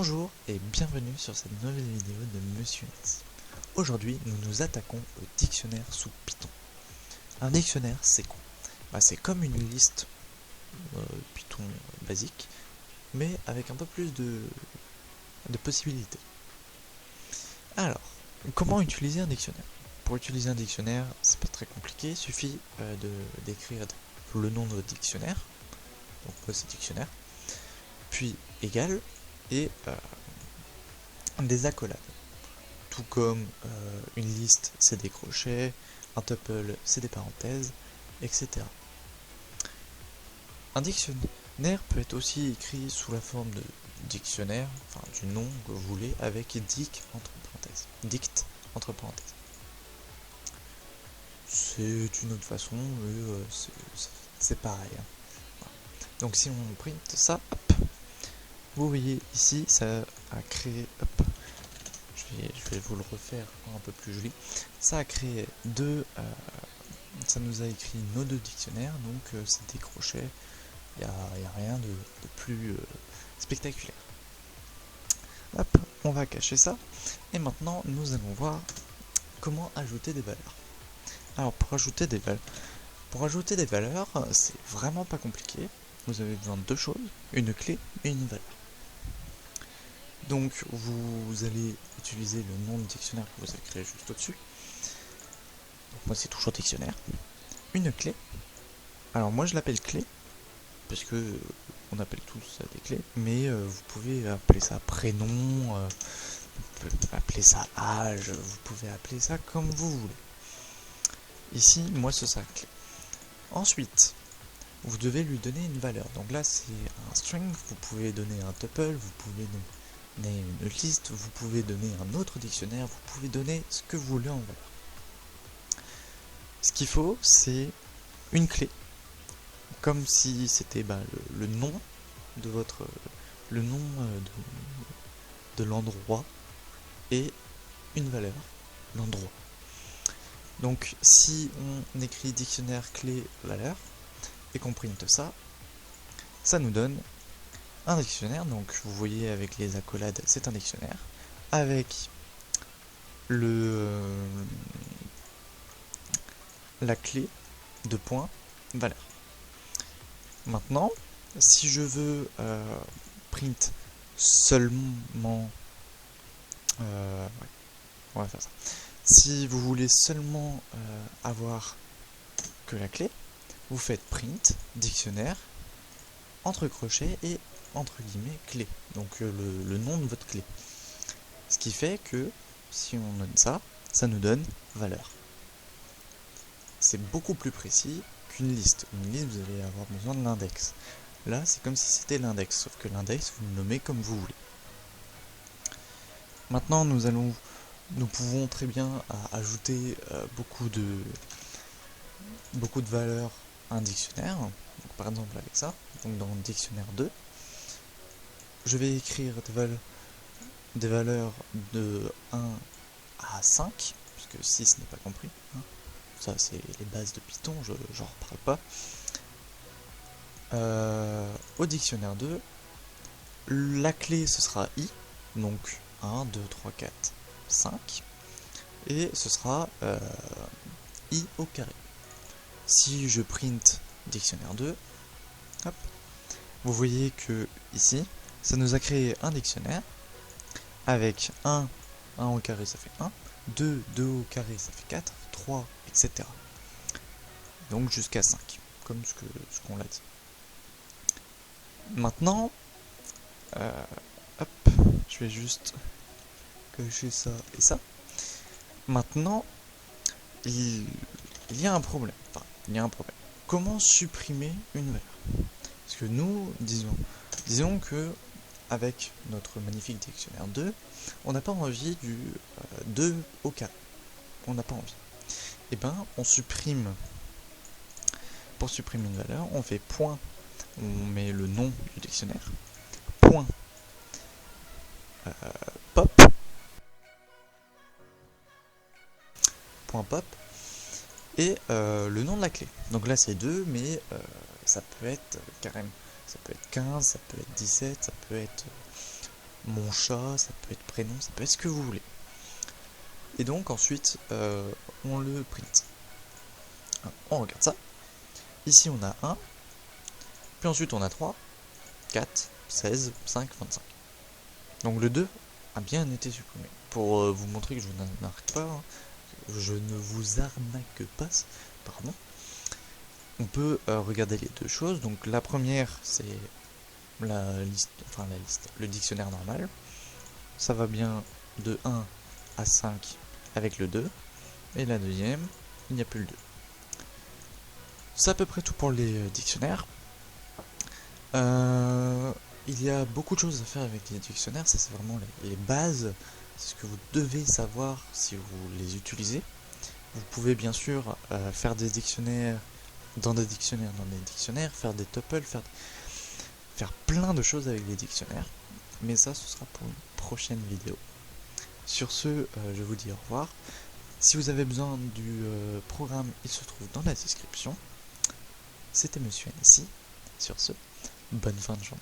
Bonjour et bienvenue sur cette nouvelle vidéo de Monsieur Ness. Aujourd'hui, nous nous attaquons au dictionnaire sous Python. Un dictionnaire, c'est quoi? C'est comme une liste Python basique, mais avec un peu plus de possibilités. Alors, comment utiliser un dictionnaire? Pour utiliser un dictionnaire, c'est pas très compliqué, il suffit d'écrire le nom de votre dictionnaire, donc moi c'est dictionnaire, puis égal, et des accolades. Tout comme une liste, c'est des crochets, un tuple, c'est des parenthèses, etc. Un dictionnaire peut être aussi écrit sous la forme de dictionnaire, enfin du nom que vous voulez, avec dict entre parenthèses. Dict entre parenthèses. C'est une autre façon, mais c'est pareil. Voilà. Donc si on print ça, hop, vous voyez ici, ça a créé, hop, je vais vous le refaire un peu plus joli. Ça a créé ça nous a écrit nos deux dictionnaires, donc c'est des crochets, il n'y a rien de plus spectaculaire. Hop, on va cacher ça, et maintenant nous allons voir comment ajouter des valeurs. Alors pour ajouter des valeurs, c'est vraiment pas compliqué, vous avez besoin de deux choses, une clé et une valeur. Donc vous allez utiliser le nom de dictionnaire que vous avez créé juste au-dessus. Donc moi c'est toujours dictionnaire. Une clé. Alors moi je l'appelle clé, parce que on appelle tous ça des clés, mais vous pouvez appeler ça prénom, vous pouvez appeler ça âge, vous pouvez appeler ça comme vous voulez. Ici, moi ce sera clé. Ensuite, vous devez lui donner une valeur. Donc là c'est un string, vous pouvez donner un tuple, vous pouvez donner une liste, vous pouvez donner un autre dictionnaire, vous pouvez donner ce que vous voulez en valeur. Ce qu'il faut, c'est une clé, comme si c'était le nom de votre, le nom de l'endroit et une valeur, l'endroit. Donc si on écrit dictionnaire clé valeur et qu'on print ça, ça nous donne un dictionnaire. Donc vous voyez avec les accolades, c'est un dictionnaire avec la clé de point valeur. Maintenant, si je veux print seulement, on va faire ça. Si vous voulez seulement avoir que la clé, vous faites print dictionnaire entre crochets et entre guillemets clé, donc le nom de votre clé. Ce qui fait que si on donne ça, ça nous donne valeur. C'est beaucoup plus précis qu'une liste. Une liste, vous allez avoir besoin de l'index. Là, c'est comme si c'était l'index, sauf que l'index, vous le nommez comme vous voulez. Maintenant, nous pouvons très bien ajouter beaucoup de valeurs à un dictionnaire. Donc, par exemple avec ça, donc dans le dictionnaire 2, je vais écrire des valeurs de 1 à 5, puisque 6 n'est pas compris. Ça, c'est les bases de Python, j'en reparle pas. Au dictionnaire 2, la clé ce sera i, donc 1, 2, 3, 4, 5, et ce sera i au carré. Si je print dictionnaire 2, hop, vous voyez que ici, ça nous a créé un dictionnaire avec 1 au carré ça fait 1, 2 au carré ça fait 4, 3, etc. Donc jusqu'à 5, comme ce qu'on l'a dit. Maintenant, hop, je vais juste cocher ça et ça. Maintenant, il y a un problème. Comment supprimer une valeur? Parce que nous, disons que avec notre magnifique dictionnaire 2, on n'a pas envie du 2 au carré. On n'a pas envie. Et on supprime. Pour supprimer une valeur, on fait point, on met le nom du dictionnaire, point pop, et le nom de la clé. Donc là c'est 2, mais ça peut être carrément, ça peut être 15, ça peut être 17, ça peut être mon chat, ça peut être prénom, ça peut être ce que vous voulez. Et donc ensuite, on le print. On regarde ça. Ici on a 1, puis ensuite on a 3, 4, 16, 5, 25. Donc le 2 a bien été supprimé. Pour vous montrer que je n'arrête pas, hein, je ne vous arnaque pas, pardon. On peut regarder les deux choses. Donc la première, c'est la liste, le dictionnaire normal. Ça va bien de 1 à 5 avec le 2. Et la deuxième, il n'y a plus le 2. C'est à peu près tout pour les dictionnaires. Il y a beaucoup de choses à faire avec les dictionnaires, ça c'est vraiment les bases, c'est ce que vous devez savoir si vous les utilisez. Vous pouvez bien sûr faire des dictionnaires dans des dictionnaires, faire des tuples, faire plein de choses avec les dictionnaires, mais ça ce sera pour une prochaine vidéo. Sur ce, je vous dis au revoir. Si vous avez besoin du programme, il se trouve dans la description. C'était Monsieur NSI. Sur ce, bonne fin de journée.